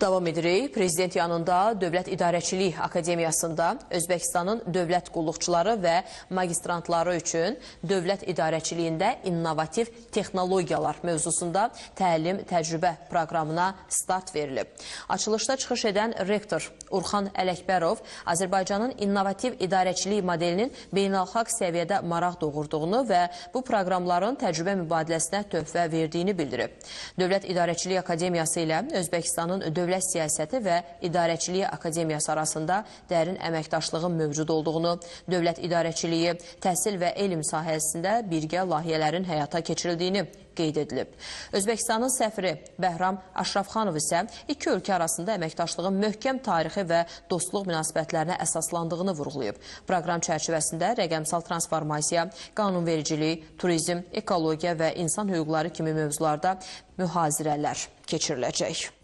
Davam edirik. Prezident yanında Dövlət İdarəçilik Akademiyasında Özbəkistanın dövlət qulluqçuları və magistrantları üçün dövlət idarəçiliyində innovativ texnologiyalar mövzusunda təlim təcrübə proqramına start verilib. Açılışda çıxış edən rektor Urxan Ələkbərov Azərbaycanın innovativ idarəçilik modelinin beynəlxalq səviyyədə maraq doğurduğunu və bu proqramların təcrübə mübadiləsinə töhfə verdiyini bildirib. Dövlət İdarəçilik Akademiyası ilə Özbəkistanın Dövlət Siyasəti və İdarəçiliyi Akademiyası arasında dərin əməkdaşlığın mövcud olduğunu, dövlət idarəçiliyi, təhsil və elm sahəsində birgə layihələrin həyata keçirildiyini qeyd edilib. Özbəkistanın səfiri Bəhram Aşrafxanov isə iki ölkə arasında əməkdaşlığın möhkəm tarixi və dostluq münasibətlərinə əsaslandığını vurğulayıb. Proqram çərçivəsində rəqəmsal transformasiya, qanunvericilik, turizm, ekologiya və insan hüquqları kimi mövzularda mühazirələr keçiriləcək.